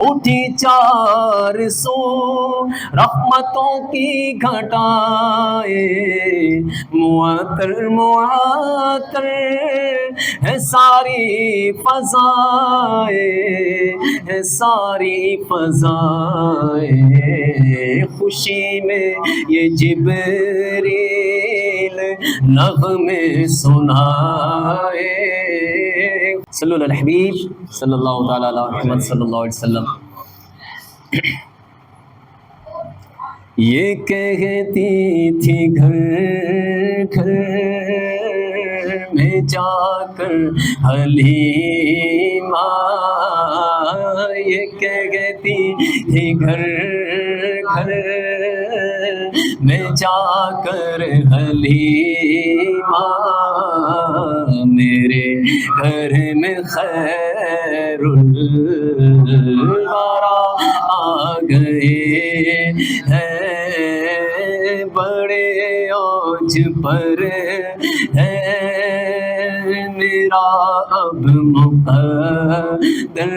اٹھی چار سو رحمتوں کی گھٹائے، معطر معطر ہے ساری فضائیں، ہے ساری فضائیں، خوشی میں یہ جبریل نغمے سنائے۔ صلی اللہ علیہ الحبیب صلی اللہ تعالیٰ علیہ محمد صلی اللہ علیہ وسلم۔ یہ کہتی تھی گھر گھر میں جا کر حلیمہ، یہ کہتی تھی گھر گھر میں جا کر حلیمہ، میرے گھر میں خیر الورا آ گئے ہیں، بڑے اوج پر ہے میرا اب مقدر،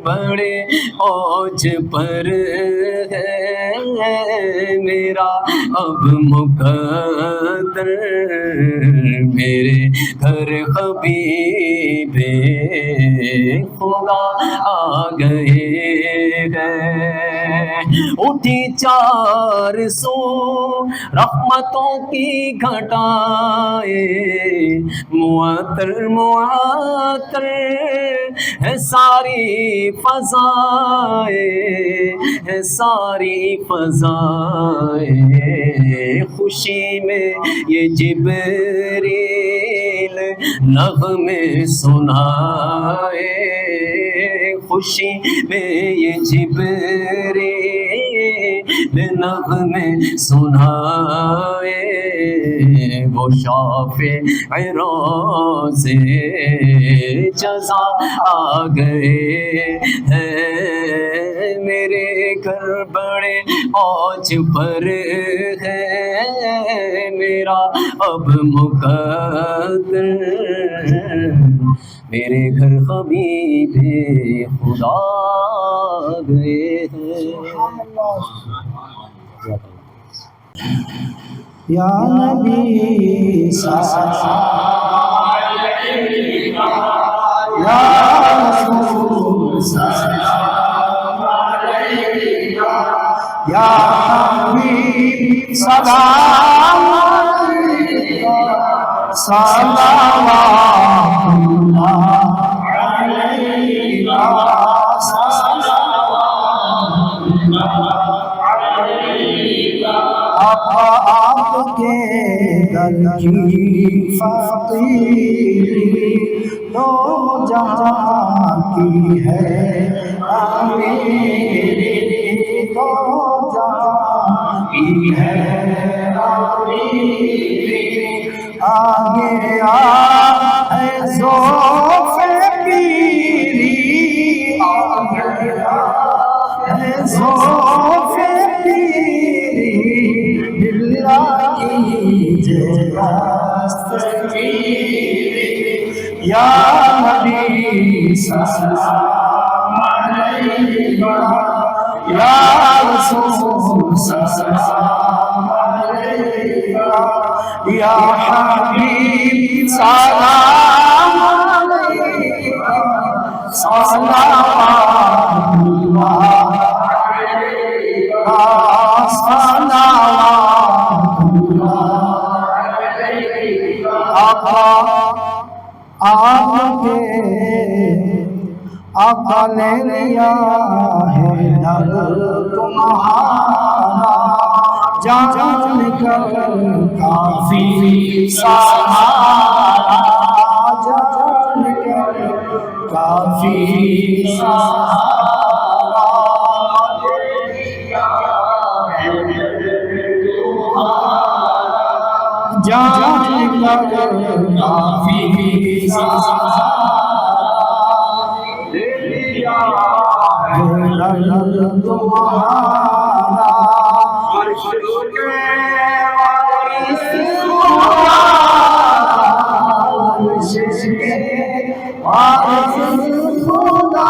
بڑے اوج پر ہے میرا اب مقدر، میرے گھر حبیب خدا آ گئے ہیں۔ اٹھی چار سو رحمتوں کی گھٹائیں، معطر معطر ہے ساری فضائیں، ہے ساری فضائیں، خوشی میں یہ جبریل نغمے سنائے، خوشی میں یہ جبریل نغمے سنائے، وہ شافع روز جزا آ گئے ہیں، میرے گھر بڑے اوج پر ہے میرا اب مقدر، میرے گھر حبیب خدا گئے ہیں۔ یا نبی سلام علیکہ، یا رسول سلام علیکہ، یا حبیب سلام علیکہ، صلوات اللہ علیکہ، آپ کے در کی فقیری دو جہاں کی ہے امیری، دو جہاں کی ہے امیری، آگے ہے ذوق پیری، آگے ہے ذوق پیری، یا نبی سلام علیکہ، یا رسول سلام علیکہ، یا حبیب سلام علیکہ، صلوات اللہ علیکہ، صلوات آپ کے آقا نے لیا ہے در تمہارا، جان کر کافی سہارا، جان کر کافی سہارا، جان کر کافی سہارا، تمہارا عرش کے وارث خدا، عرش کے وارث خدا،